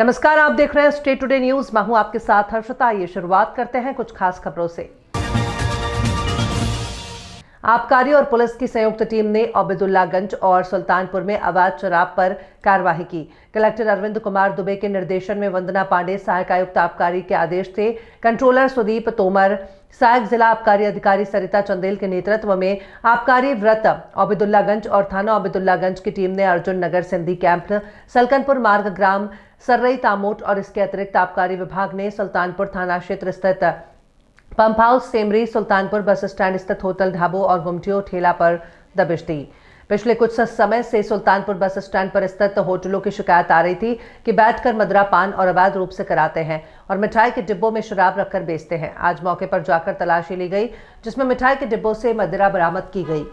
नमस्कार, आप देख रहे हैं स्टेट टुडे न्यूज। मैं हूं आपके साथ हर्षिता। ये शुरुआत करते हैं कुछ खास खबरों से। आबकारी और पुलिस की संयुक्त टीम ने अब्दुल्लागंज और सुल्तानपुर में अवैध शराब पर कार्रवाई की। कलेक्टर अरविंद कुमार दुबे के निर्देशन में वंदना पांडे, सहायक आयुक्त आबकारी के आदेश से कंट्रोलर सुदीप तोमर, सहायक जिला आबकारी अधिकारी सरिता चंदेल के नेतृत्व में आबकारी वृत्त अब्दुल्लागंज और थाना अब्दुल्लागंज की टीम ने अर्जुन नगर सिंधी कैंप, सलकनपुर मार्ग, ग्राम सर्रई तामोट और इसके अतिरिक्त आबकारी विभाग ने सुल्तानपुर थाना क्षेत्र स्थित pump house, Semri, Sultanpur bus stand स्थित होटल, ढाबों और गुमटियों ठेला पर दबिश दी। पिछले कुछ समय से सुल्तानपुर बस स्टैंड पर स्थित होटलों की शिकायत आ रही थी कि बैठकर मदिरा पान और अवैध रूप से कराते हैं और मिठाई के डिब्बों में शराब रखकर बेचते हैं। आज मौके पर जाकर तलाशी ली गई, जिसमें मिठाई के डिब्बों से मदिरा बरामद की गई।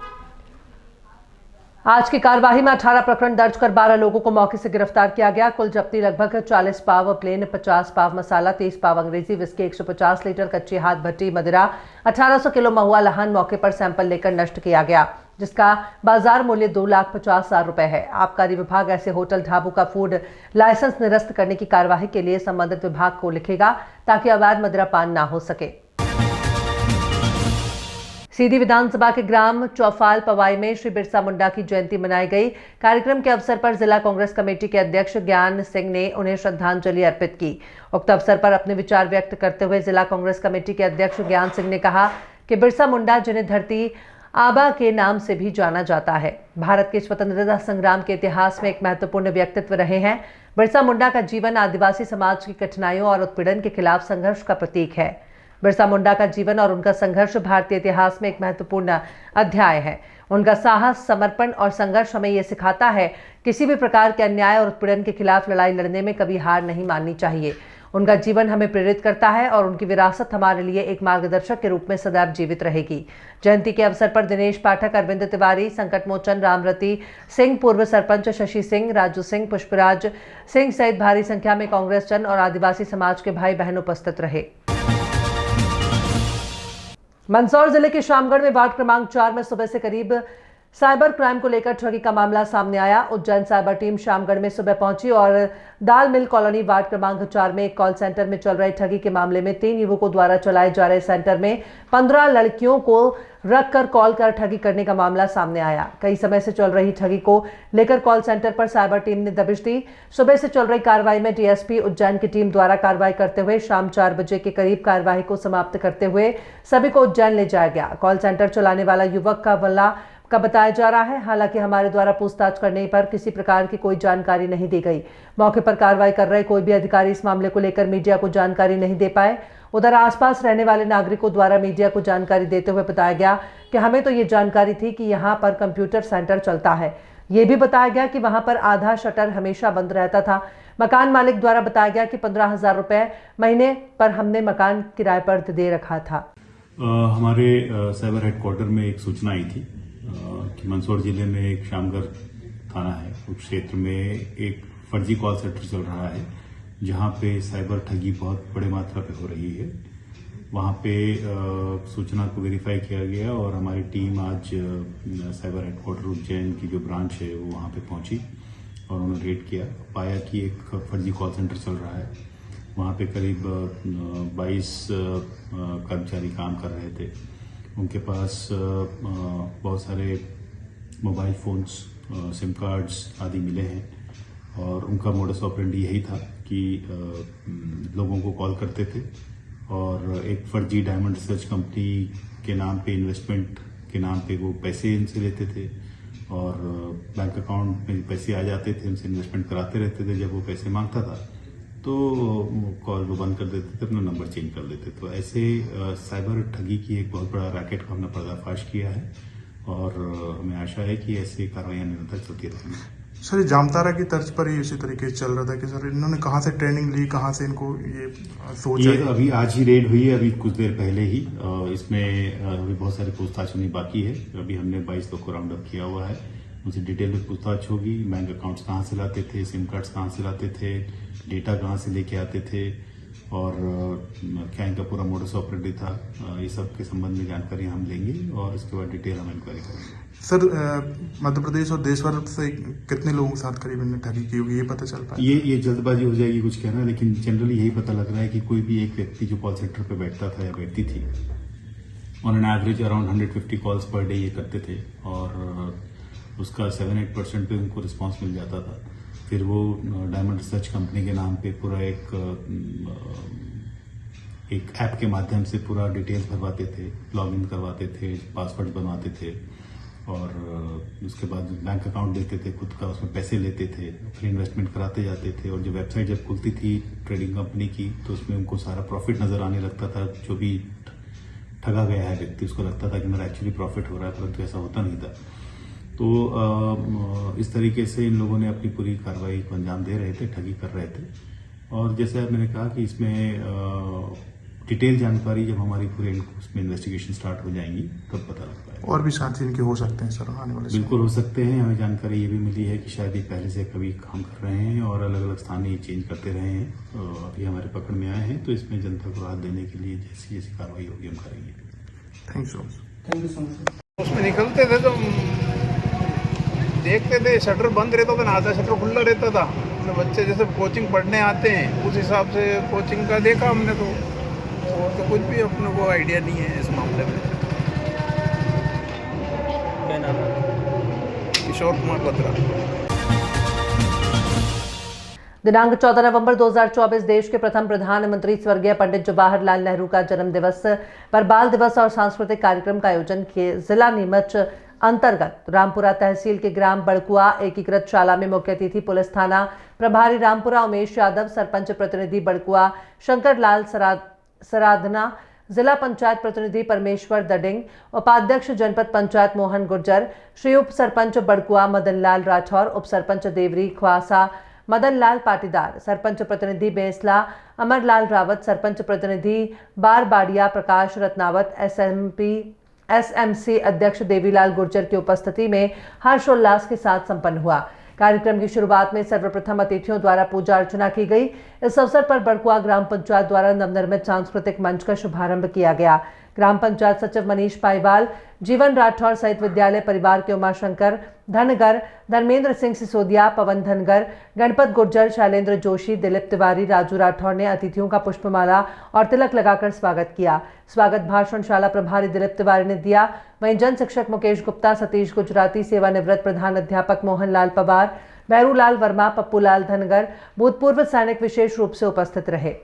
आज की कार्यवाही में 18 प्रकरण दर्ज कर 12 लोगों को मौके से गिरफ्तार किया गया। कुल जब्ती लगभग 40 पाव प्लेन, 50 पाव मसाला, 30 पाव अंग्रेजी विस्की, 150 लीटर कच्ची हाथ भट्टी मदिरा, 1800 किलो महुआ लहान मौके पर सैंपल लेकर नष्ट किया गया, जिसका बाजार मूल्य 2,50,000 रुपए है। आबकारी विभाग ऐसे होटल, ढाबों का फूड लाइसेंस निरस्त करने की कार्यवाही के लिए संबंधित विभाग को लिखेगा ताकि अवैध मदिरा पान ना हो सके। सीधी विधानसभा के ग्राम चौफाल पवाई में श्री बिरसा मुंडा की जयंती मनाई गई। कार्यक्रम के अवसर पर जिला कांग्रेस कमेटी के अध्यक्ष ज्ञान सिंह ने उन्हें श्रद्धांजलि अर्पित की। उक्त अवसर पर अपने विचार व्यक्त करते हुए जिला कांग्रेस कमेटी के अध्यक्ष ज्ञान सिंह ने कहा कि बिरसा मुंडा, जिन्हें धरती आबा के नाम से भी जाना जाता है, भारत के स्वतंत्रता संग्राम के इतिहास में एक महत्वपूर्ण व्यक्तित्व रहे हैं। बिरसा मुंडा का जीवन आदिवासी समाज की कठिनाइयों और उत्पीड़न के खिलाफ संघर्ष का प्रतीक है। बिरसा मुंडा का जीवन और उनका संघर्ष भारतीय इतिहास में एक महत्वपूर्ण अध्याय है। उनका साहस, समर्पण और संघर्ष हमें यह सिखाता है किसी भी प्रकार के अन्याय और उत्पीड़न के खिलाफ लड़ाई लड़ने में कभी हार नहीं माननी चाहिए। उनका जीवन हमें प्रेरित करता है और उनकी विरासत हमारे लिए एक मार्गदर्शक के रूप में सदैव जीवित रहेगी। जयंती के अवसर पर दिनेश पाठक, अरविंद तिवारी, संकट मोचन रामरती सिंह, पूर्व सरपंच शशि सिंह, राजू सिंह, पुष्पराज सिंह सहित भारी संख्या में कांग्रेस जन और आदिवासी समाज के भाई बहन उपस्थित रहे। मंदसौर जिले के शामगढ़ में वार्ड क्रमांक 4 में सुबह से करीब साइबर क्राइम को लेकर ठगी का मामला सामने आया। उज्जैन साइबर टीम शामगढ़ में सुबह पहुंची और दाल मिल कॉलोनी वार्ड क्रमांक 4 में एक कॉल सेंटर में चल रहे ठगी के मामले में 3 युवकों द्वारा चलाए जा रहे सेंटर में 15 लड़कियों को रखकर कॉल कर ठगी करने का मामला सामने आया। कई समय से चल रही ठगी को लेकर कॉल सेंटर पर साइबर टीम ने दबिश दी। सुबह से चल रही कार्रवाई में डीएसपी उज्जैन की टीम द्वारा कार्रवाई करते हुए शाम 4 बजे के करीब कार्रवाई को समाप्त करते हुए सभी को उज्जैन ले जाया गया। कॉल सेंटर चलाने वाला युवक का वल्ला का बताया जा रहा है। हालांकि हमारे द्वारा पूछताछ करने पर किसी प्रकार की कोई जानकारी नहीं दी गई। मौके पर कार्रवाई कर रहे कोई भी अधिकारी इस मामले को लेकर मीडिया को जानकारी नहीं दे पाए। उधर आसपास रहने वाले नागरिकों द्वारा मीडिया को जानकारी देते हुए बताया गया कि हमें तो ये जानकारी थी कि यहाँ पर कंप्यूटर सेंटर चलता है। ये भी बताया गया कि वहां पर आधा शटर हमेशा बंद रहता था। मकान मालिक द्वारा बताया गया कि 15,000 रुपए महीने पर हमने मकान किराए पर दे रखा था। हमारे साइबर हेडक्वार्टर में एक सूचना आई थी कि मंदसौर जिले में एक शामगढ़ थाना है, उस क्षेत्र में एक फर्जी कॉल सेंटर चल रहा है जहां पे साइबर ठगी बहुत बड़े मात्रा पे हो रही है। वहां पे सूचना को वेरीफाई किया गया और हमारी टीम आज साइबर हेडक्वार्टर उज्जैन की जो ब्रांच है वो वहां पे पहुंची और उन्होंने रेड किया। पाया कि एक फर्जी कॉल सेंटर चल रहा है। वहां पे करीब 22 कर्मचारी काम कर रहे थे। उनके पास बहुत सारे मोबाइल फोन्स, सिम कार्ड्स आदि मिले हैं और उनका मोडस ऑपरेंडी यही था कि लोगों को कॉल करते थे और एक फर्जी डायमंड रिसर्च कंपनी के नाम पे, इन्वेस्टमेंट के नाम पे वो पैसे इनसे लेते थे और बैंक अकाउंट में पैसे आ जाते थे, उनसे इन्वेस्टमेंट कराते रहते थे। जब वो पैसे मांगता था तो कॉल वो बंद कर देते थे, अपना नंबर चेंज कर लेते। तो ऐसे साइबर ठगी की एक बहुत बड़ा रैकेट को हमने पर्दाफाश किया है और हमें आशा है कि ऐसी कार्रवाइयां निरंतर चलती रहेंगी। सर, जामतारा की तर्ज पर ही इसी तरीके से चल रहा था कि सर इन्होंने कहाँ से ट्रेनिंग ली, कहाँ से इनको ये सोच ये अभी आज ही रेड हुई है, अभी कुछ देर पहले ही। इसमें अभी बहुत सारी पूछताछ होनी बाकी है। अभी हमने 22 लोग को राउंड अप किया हुआ है, उनसे डिटेल में पूछताछ होगी। बैंक अकाउंट्स कहाँ से लाते थे, सिम कार्ड्स कहाँ से लाते थे, डेटा कहाँ से लेके आते थे और क्या इनका पूरा मोडस ऑपरेंडी था, ये सब के संबंध में जानकारी हम लेंगे और इसके बाद डिटेल हम इंक्वायरी करेंगे। सर मध्य प्रदेश और देश भर से कितने लोगों के साथ करीब इन्होंने ठगी की होगी, ये पता चल पाया? ये जल्दबाजी हो जाएगी कुछ कहना, लेकिन जनरली यही पता लग रहा है कि कोई भी एक व्यक्ति जो कॉल सेंटर पे बैठता था या बैठती थी, on an average around 150 calls per day ये करते थे और उसका 7-8% पे उनको रिस्पांस मिल जाता था। फिर वो डायमंड रिसर्च कंपनी के नाम पे पूरा एक ऐप के माध्यम से पूरा डिटेल्स भरवाते थे, लॉगिन करवाते थे, पासवर्ड बनवाते थे और उसके बाद बैंक अकाउंट देते थे खुद का, उसमें पैसे लेते थे, फिर इन्वेस्टमेंट कराते जाते थे और जो वेबसाइट जब खुलती थी ट्रेडिंग कंपनी की तो उसमें उनको सारा प्रॉफिट नजर आने लगता था। जो भी ठगा गया है व्यक्ति उसको लगता था कि मेरा एक्चुअली प्रॉफिट हो रहा है, परंतु ऐसा होता नहीं था। तो इस तरीके से इन लोगों ने अपनी पूरी कार्रवाई को अंजाम दे रहे थे, ठगी कर रहे थे। और जैसे मैंने कहा कि इसमें डिटेल जानकारी जब हमारी पूरी उसमें इन्वेस्टिगेशन स्टार्ट हो जाएंगी तब पता लग पाएगा। और भी साथी इनके हो सकते हैं सर आने वाले? बिल्कुल हो सकते हैं। हमें जानकारी ये भी मिली है कि शायद ये पहले से कभी काम कर रहे हैं और अलग अलग स्थान ये चेंज करते रहे हैं, तो अभी हमारे पकड़ में आए हैं। तो इसमें जनता को राहत देने के लिए जैसी जैसी कार्रवाई होगी हम करेंगे। Thank you so much. उसमें निकलते थे तो देखते थे शटर बंद रहता था ना, आधा शटर खुला रहता था। तो बच्चे जैसे कोचिंग पढ़ने आते हैं उस हिसाब से कोचिंग का देखा हमने, तो और तो कुछ भी अपने को आइडिया नहीं है इस मामले में। किशोर कुमार बत्रा। दिनांक 14 नवंबर 2024 देश के प्रथम प्रधानमंत्री स्वर्गीय पंडित जवाहरलाल नेहरू का जन्म दिवस पर बाल दिवस और सांस्कृतिक कार्यक्रम का आयोजन किए। जिला नीमच अंतर्गत रामपुरा तहसील के ग्राम बड़कुआ एकीकृत शाला में मुख्य अतिथि पुलिस थाना प्रभारी रामपुरा उमेश यादव, सरपंच प्रतिनिधि बड़कुआ शंकर लाल सराधना, जिला पंचायत प्रतिनिधि परमेश्वर दडिंग, उपाध्यक्ष जनपद पंचायत मोहन गुर्जर, श्री उप सरपंच बड़कुआ मदन लाल राठौर, उप सरपंच देवरी ख्वासा मदन लाल पाटीदार, सरपंच प्रतिनिधि बेसला अमरलाल रावत, सरपंच प्रतिनिधि बारबाड़िया प्रकाश रत्नावत, एसएमसी अध्यक्ष देवीलाल गुर्जर की उपस्थिति में हर्षोल्लास के साथ संपन्न हुआ। कार्यक्रम की शुरुआत में सर्वप्रथम अतिथियों द्वारा पूजा अर्चना की गई। इस अवसर पर बड़कुआ ग्राम पंचायत द्वारा नवनिर्मित सांस्कृतिक मंच का शुभारंभ किया गया। ग्राम पंचायत सचिव मनीष पाईवाल, जीवन राठौर सहित विद्यालय परिवार के उमाशंकर धनगर, धर्मेंद्र सिंह सिसोदिया, पवन धनगर, गणपत गुर्जर, शैलेंद्र जोशी, दिलीप तिवारी, राजू राठौर ने अतिथियों का पुष्पमाला और तिलक लगाकर स्वागत किया। स्वागत भाषण शाला प्रभारी दिलीप तिवारी ने दिया। वहीं जन शिक्षक मुकेश गुप्ता, सतीश गुजराती, सेवानिवृत्त प्रधान अध्यापक मोहनलाल पवार, भैरूलाल वर्मा, पप्पूलाल धनगर, भूतपूर्व सैनिक विशेष रूप से उपस्थित रहे।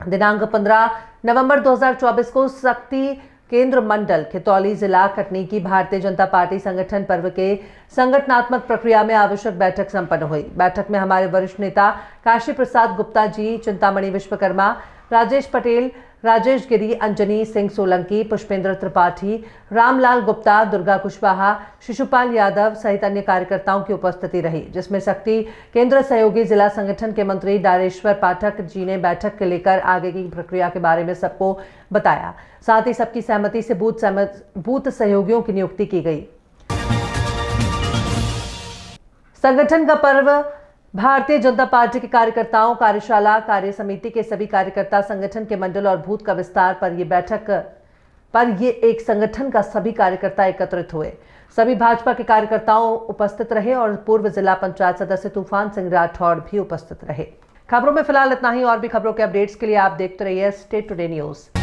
दिनांक 15 नवंबर 2024 को शक्ति केंद्र मंडल खितौली जिला कटनी की भारतीय जनता पार्टी संगठन पर्व के संगठनात्मक प्रक्रिया में आवश्यक बैठक संपन्न हुई। बैठक में हमारे वरिष्ठ नेता काशी प्रसाद गुप्ता जी, चिंतामणि विश्वकर्मा, राजेश पटेल, राजेश गिरी, अंजनी सिंह सोलंकी, पुष्पेंद्र त्रिपाठी, रामलाल गुप्ता, दुर्गा कुशवाहा, शिशुपाल यादव सहित अन्य कार्यकर्ताओं की उपस्थिति रही, जिसमें शक्ति केंद्र सहयोगी जिला संगठन के मंत्री डारेश्वर पाठक जी ने बैठक के लेकर आगे की प्रक्रिया के बारे में सबको बताया। साथ ही सबकी सहमति से बूथ सहयोगियों की नियुक्ति की गई। संगठन का पर्व भारतीय जनता पार्टी के कार्यकर्ताओं, कार्यशाला, कार्य समिति के सभी कार्यकर्ता, संगठन के मंडल और बूथ का विस्तार पर ये बैठक पर ये एक संगठन का सभी कार्यकर्ता एकत्रित हुए। सभी भाजपा के कार्यकर्ताओं उपस्थित रहे और पूर्व जिला पंचायत सदस्य तूफान सिंह राठौड़ भी उपस्थित रहे। खबरों में फिलहाल इतना ही। और भी खबरों के अपडेट्स के लिए आप देखते रहिए स्टेट टुडे न्यूज।